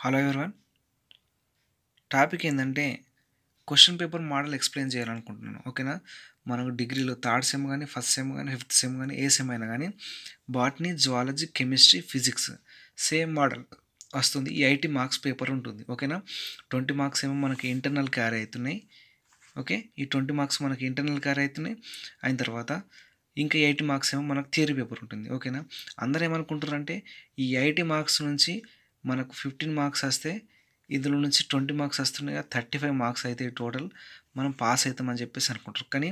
Hello everyone. Topic ఏంటంటే question paper model explain చేయాలనుకుంటున్నాను. ఓకేనా? మనకు డిగ్రీలో థర్డ్ సెమ్ కానీ, ఫస్ట్ సెమ్ కానీ, ఫిఫ్త్ సెమ్ కానీ, ఏ సెమ్ అయినా కానీ botany, zoology, chemistry, physics same model వస్తుంది. ఈ 80 మార్క్స్ పేపర్ ఉంటుంది. ఓకేనా? 20 మార్క్స్ ఏమో మనకి ఇంటర్నల్ క్యారీ అవుతున్నాయి. ఓకే, ఈ 20 మార్క్స్ మనకి ఇంటర్నల్ క్యారీ అవుతున్నాయి. అయిన తర్వాత ఇంకా 80 మార్క్స్ ఏమో మనకు థియరీ పేపర్ ఉంటుంది. ఓకేనా? అందరూ ఏమనుకుంటారంటే ఈ 80 మార్క్స్ నుంచి మనకు 15 మార్క్స్ వస్తే ఇందులో నుంచి 20 మార్క్స్ వస్తున్నాయి, 35 మార్క్స్ అయితే టోటల్ మనం పాస్ అవుతామని చెప్పేసి అనుకుంటారు. కానీ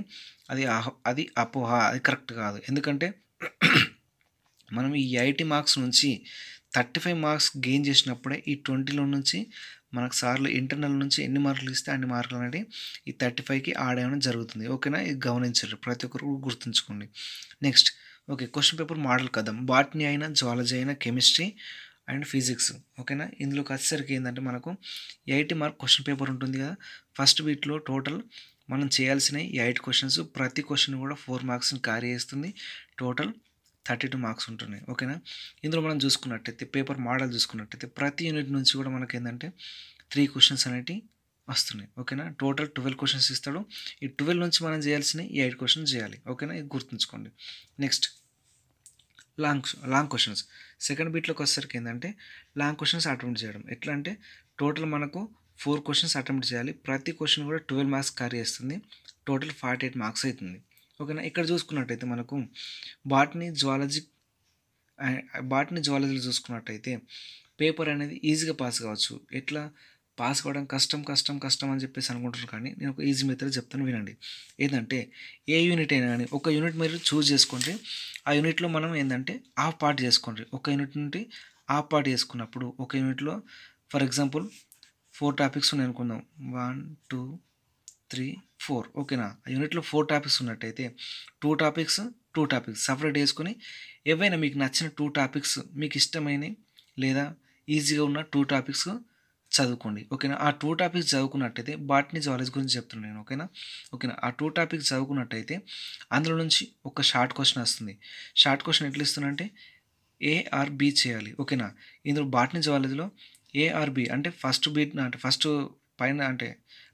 అది అపోహ, అది కరెక్ట్ కాదు. ఎందుకంటే మనం ఈ 80 మార్క్స్ నుంచి 35 మార్క్స్ గెయిన్ చేసినప్పుడే ఈ 20లో నుంచి మనకు సార్లు ఇంటర్నల్ నుంచి ఎన్ని మార్కులు ఇస్తే అన్ని మార్కులు అనేది ఈ 35కి ఆడేయడం జరుగుతుంది. ఓకేనా? ఇది గమనించరు, ప్రతి ఒక్కరు గుర్తుంచుకోండి. Next, okay, question paper model కదాం. బాటనీ అయినా, జువాలజీ అయినా, కెమిస్ట్రీ అండ్ ఫిజిక్స్. ఓకేనా? ఇందులోకి వచ్చేసరికి ఏంటంటే మనకు 80 మార్క్ క్వశ్చన్ పేపర్ ఉంటుంది కదా. ఫస్ట్ వీటిలో టోటల్ మనం చేయాల్సిన 8 క్వశ్చన్స్, ప్రతి క్వశ్చన్ కూడా 4 మార్క్స్ని క్యారీ చేస్తుంది. టోటల్ 32 మార్క్స్ ఉంటున్నాయి. ఓకేనా? ఇందులో మనం చూసుకున్నట్టయితే పేపర్ మోడల్ చూసుకున్నట్టయితే ప్రతి యూనిట్ నుంచి కూడా మనకి ఏంటంటే 3 క్వశ్చన్స్ అనేవి వస్తున్నాయి. ఓకేనా? టోటల్ 12 క్వశ్చన్స్ ఇస్తాడు. ఈ 12 నుంచి మనం చేయాల్సిన 8 క్వశ్చన్స్ చేయాలి. ఓకేనా? ఇది గుర్తుంచుకోండి. Next, long questions. సెకండ్ బీట్లోకి వచ్చేసరికి ఏంటంటే లాంగ్ క్వశ్చన్స్ అటెంప్ట్ చేయడం. ఎట్లా అంటే టోటల్ మనకు 4 క్వశ్చన్స్ అటెంప్ట్ చేయాలి. ప్రతి క్వశ్చన్ కూడా 12 మార్క్స్ క్యారీ చేస్తుంది. టోటల్ 48 మార్క్స్ అవుతుంది. ఓకేనా? ఇక్కడ చూసుకున్నట్టయితే మనకు బాటనీ జువాలజీలో చూసుకున్నట్టయితే పేపర్ అనేది ఈజీగా పాస్ కావచ్చు. ఎట్లా పాస్ కావడం కష్టం అని చెప్పేసి అనుకుంటారు. కానీ నేను ఒక ఈజీ మెథడ్ చెప్తాను, వినండి. ఏంటంటే ఏ యూనిట్ అయినా కానీ ఒక యూనిట్ మీరు చూస్ చేసుకోండి. ఆ యూనిట్లో మనం ఏంటంటే హాఫ్ పార్ట్ చేసుకోండి. ఒక యూనిట్ నుండి హాఫ్ పార్ట్ చేసుకున్నప్పుడు ఒక యూనిట్లో ఫర్ ఎగ్జాంపుల్ 4 టాపిక్స్ ఉన్నాయి అనుకుందాం. 1 2 3 4. ఓకేనా? ఆ యూనిట్లో 4 టాపిక్స్ ఉన్నట్టయితే 2 టాపిక్స్ సపరేట్ వేసుకొని ఏవైనా మీకు నచ్చిన 2 టాపిక్స్, మీకు ఇష్టమైనవి లేదా ఈజీగా ఉన్న 2 టాపిక్స్ చదువుకోండి. ఓకేనా? ఆ 2 టాపిక్స్ చదువుకున్నట్టయితే బాటనీ, జువాలజీ గురించి చెప్తున్నాను నేను. ఓకేనా? ఆ 2 టాపిక్స్ చదువుకున్నట్టయితే అందులో నుంచి ఒక షార్ట్ క్వశ్చన్ వస్తుంది. షార్ట్ క్వశ్చన్ ఎట్లా ఇస్తుందంటే ఏఆర్బి చేయాలి. ఓకేనా? ఇందులో బాటనీ, జువాలజీలో ఏఆర్బి అంటే ఫస్ట్ బీట్ అంటే ఫస్ట్ పైన అంటే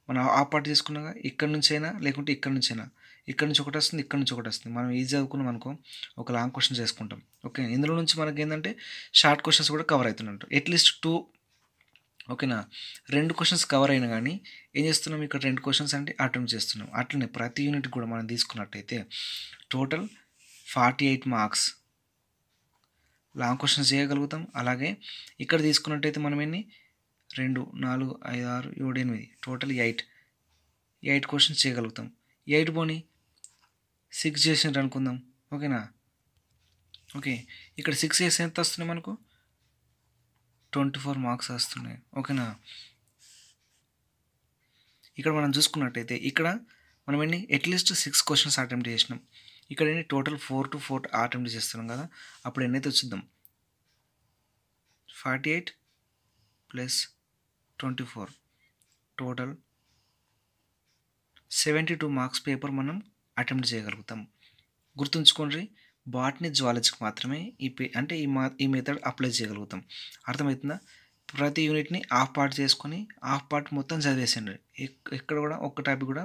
మనం ఆ పార్ట్ తీసుకున్నాక ఇక్కడ నుంచి అయినా లేకుంటే ఇక్కడ నుంచి అయినా, ఇక్కడ నుంచి ఒకటి వస్తుంది, ఇక్కడ నుంచి ఒకటి వస్తుంది. మనం ఈజీ చదువుకున్నాం అనుకో ఒక లాంగ్ క్వశ్చన్ చేసుకుంటాం. ఓకే, ఇందులో నుంచి మనకి ఏంటంటే షార్ట్ క్వశ్చన్స్ కూడా కవర్ అవుతున్నట్టు. అట్లీస్ట్ 2. ఓకేనా? 2 క్వశ్చన్స్ కవర్ అయినా కానీ ఏం చేస్తున్నాం, ఇక్కడ 2 క్వశ్చన్స్ అంటే అటెంప్ట్ చేస్తున్నాం. అట్లనే ప్రతి యూనిట్ కూడా మనం తీసుకున్నట్టయితే టోటల్ 48 మార్క్స్ లాంగ్ క్వశ్చన్స్ చేయగలుగుతాం. అలాగే ఇక్కడ తీసుకున్నట్టయితే మనం ఎన్ని 2 4 5 6 7 8 టోటల్ 8 క్వశ్చన్స్ చేయగలుగుతాం. 8 పోనీ 6 చేసినట్టు అనుకుందాం. ఓకేనా? ఓకే, ఇక్కడ 6 చేసి ఎంత వస్తున్నాయి మనకు 24 మార్క్స్ వస్తున్నాయి. ఓకేనా? ఇక్కడ మనం చూసుకున్నట్టయితే ఇక్కడ మనం ఎన్ని అట్లీస్ట్ 6 క్వశ్చన్స్ అటెంప్ట్ చేసినాం. ఇక్కడ ఎన్ని టోటల్ 4 to 4 అటెంప్ట్ చేస్తున్నాం కదా. అప్పుడు ఎన్నైతే వచ్చిద్దాం 48 + 24 టోటల్ 72 మార్క్స్ పేపర్ మనం అటెంప్ట్ చేయగలుగుతాం. గుర్తుంచుకోండి, బాటనీ, జువాలజీకి మాత్రమే ఈ మెథడ్ అప్లై చేయగలుగుతాం. అర్థమవుతుందా? ప్రతి యూనిట్ని హాఫ్ పార్ట్ చేసుకొని హాఫ్ పార్ట్ మొత్తం చదివేసండి. ఎక్కడ కూడా ఒక్క టాపిక్ కూడా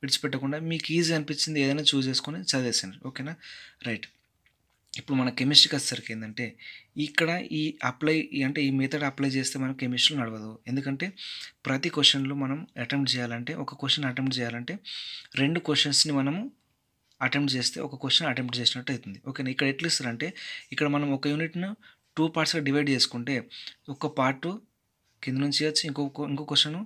విడిచిపెట్టకుండా మీకు ఈజీ అనిపించింది ఏదైనా చూస్ చేసుకొని చదివేసండి. ఓకేనా? రైట్. ఇప్పుడు మన కెమిస్ట్రీకి వచ్చేసరికి ఏంటంటే ఇక్కడ ఈ మెథడ్ అప్లై చేస్తే మనకు కెమిస్ట్రీ నడవదు. ఎందుకంటే ప్రతి క్వశ్చన్లో మనం అటెంప్ట్ చేయాలంటే ఒక క్వశ్చన్ అటెంప్ట్ చేయాలంటే 2 క్వశ్చన్స్ని మనము అటెంప్ట్ చేస్తే ఒక క్వశ్చన్ అటెంప్ట్ చేసినట్టు అవుతుంది. ఓకేనా? ఇక్కడ ఎట్లా ఇస్తారంటే ఇక్కడ మనం ఒక యూనిట్ను 2 పార్ట్స్గా డివైడ్ చేసుకుంటే ఒక పార్ట్ కింద నుంచి వచ్చి ఇంకో క్వశ్చన్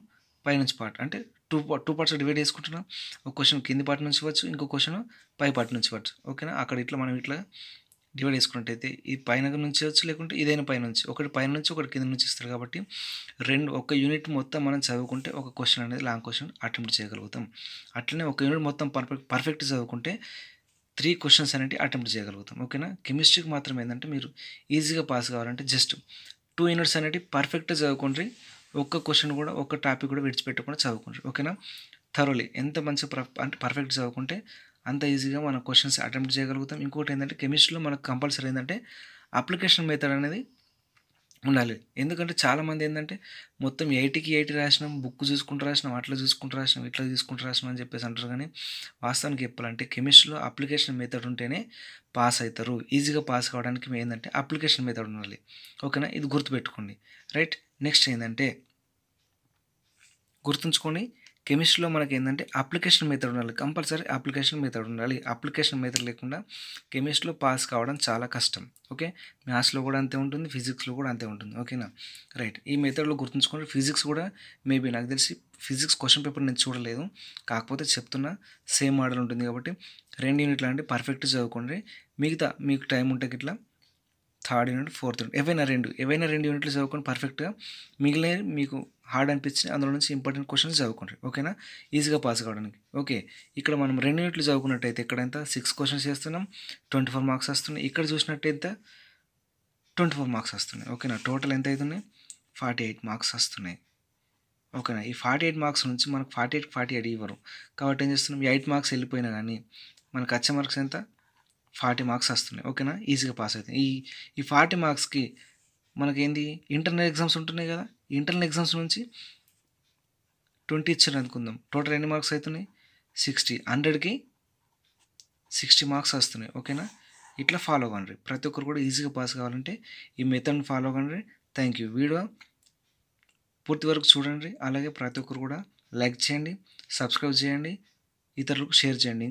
పైనుంచి పార్ట్ అంటే టూ పార్ట్స్గా డివైడ్ చేసుకుంటున్నాం. ఒక క్వశ్చన్ కింది పార్ట్ నుంచి వచ్చు, ఇంకో క్వశ్చన్ పై పార్ట్ నుంచి వచ్చు. ఓకేనా? అక్కడ మనం ఇట్లా డివైడ్ చేసుకున్నట్టయితే ఈ పైన నుంచి వచ్చు, లేకుంటే ఇదైనా పైనుంచి, ఒకటి పైన నుంచి ఒకటి కింద నుంచి ఇస్తారు. కాబట్టి ఒక యూనిట్ మొత్తం మనం చదువుకుంటే ఒక క్వశ్చన్ అనేది లాంగ్ క్వశ్చన్ అటెంప్ట్ చేయగలుగుతాం. అట్లనే ఒక యూనిట్ మొత్తం పర్ఫెక్ట్ చదువుకుంటే 3 క్వశ్చన్స్ అనేవి అటెంప్ట్ చేయగలుగుతాం. ఓకేనా? కెమిస్ట్రీకి మాత్రం ఏంటంటే మీరు ఈజీగా పాస్ కావాలంటే జస్ట్ 2 యూనిట్స్ అనేవి పర్ఫెక్ట్గా చదువుకోండి. ఒక్క క్వశ్చన్ కూడా ఒక్క టాపిక్ కూడా విడిచిపెట్టకుండా చదువుకోండి. ఓకేనా? థరోలీ ఎంత మంచిగా పర్ఫెక్ట్ చదువుకుంటే అంత ఈజీగా మన క్వశ్చన్స్ అటెంప్ట్ చేయగలుగుతాం. ఇంకోటి ఏంటంటే కెమిస్ట్రీలో మనకు కంపల్సరీ ఏంటంటే అప్లికేషన్ మెథడ్ అనేది ఉండాలి. ఎందుకంటే చాలామంది ఏందంటే మొత్తం 80కి 80 రాసినాం, బుక్ చూసుకుంటూ రాసినాం, అట్లా చూసుకుంటూ రాసినాం, ఇట్లా చూసుకుంటూ రాసినాం అని చెప్పేసి అంటారు గానీ, వాస్తవానికి చెప్పాలంటే కెమిస్ట్రీలో అప్లికేషన్ మెథడ్ ఉంటేనే పాస్ అయితారు. ఈజీగా పాస్ కావడానికి ఏందంటే అప్లికేషన్ మెథడ్ ఉండాలి. ఓకేనా? ఇది గుర్తుపెట్టుకోండి. రైట్. నెక్స్ట్ ఏందంటే గుర్తుంచుకోండి, కెమిస్ట్రీలో మనకేందంటే అప్లికేషన్ మెథడ్ ఉండాలి. కంపల్సరీ అప్లికేషన్ మెథడ్ ఉండాలి. అప్లికేషన్ మెథడ్ లేకుండా కెమిస్ట్రీలో పాస్ కావడం చాలా కష్టం. ఓకే. మ్యాథ్స్‌లో కూడా అంతే ఉంటుంది. ఫిజిక్స్‌లో కూడా అంతే ఉంటుంది. ఓకేనా? రైట్. ఈ మెథడ్‌లో గుర్తుంచుకోండి. ఫిజిక్స్ కూడా మేబీ నాకు తెలిసి ఫిజిక్స్ క్వెషన్ పేపర్ నేను చూడలేదు. కాకపోతే చెప్తున్నా, సేమ్ మోడల్ ఉంటుంది కాబట్టి 2 యూనిట్లు అంటే పర్ఫెక్ట్‌గా చదువుకోండి. మిగతా మీకు టైం ఉంటే గిట్లా థర్డ్ యూనిట్, ఫోర్త్ యూనిట్ ఏవైనా 2 యూనిట్లు చదువుకొని పర్ఫెక్ట్‌గా మిగిలినవి మీకు హార్డ్ అనిపించినయి అందులో నుంచి ఇంపార్టెంట్ క్వెషన్స్ చదువుకోండి. ఓకేనా? ఈజీగా పాస్ కావడానికి. ఓకే. ఇక్కడ మనం 2 యూనిట్లు చదువుకున్నట్టయితే ఇక్కడ ఎంత 6 క్వెషన్స్ చేస్తున్నాం. 24 మార్క్స్ వస్తున్నాయి. ఇక్కడ చూసినట్టయితే 24 మార్క్స్ వస్తున్నాయి. ఓకేనా? టోటల్ ఎంత అయితున్నాయి? 48 మార్క్స్ వస్తున్నాయి. ఓకేనా? ఈ 48 మార్క్స్ నుంచి మనకు 48కి 48 ఇవ్వరు. కాబట్టి ఏం చేస్తున్నాం, 8 మార్క్స్ వెళ్ళిపోయినా గానీ మనకు వచ్చే మార్క్స్ ఎంత? 40 మార్క్స్ వస్తున్నాయి. ఓకేనా? ఈజీగా పాస్ అవుతాయి. ఈ 40 మార్క్స్‌కి మనకేంది ఇంటర్నల్ ఎగ్జామ్స్ ఉంటున్నాయి కదా! ఇంటర్నల్ ఎగ్జామ్స్ నుంచి 20 ఇచ్చారనుకుందాం. టోటల్ ఎన్ని మార్క్స్ అయితున్నాయి? 60. 100కి 60 మార్క్స్ వస్తున్నాయి. ఓకేనా? ఇట్లా ఫాలో అవ్వండి. ప్రతి ఒక్కరు కూడా ఈజీగా పాస్ కావాలంటే ఈ మెథడ్‌ని ఫాలో అవ్వండి. Thank you. వీడియో పూర్తి వరకు చూడండి. అలాగే ప్రతి ఒక్కరు కూడా లైక్ చేయండి, సబ్స్క్రైబ్ చేయండి, ఇతరులకు షేర్ చేయండి.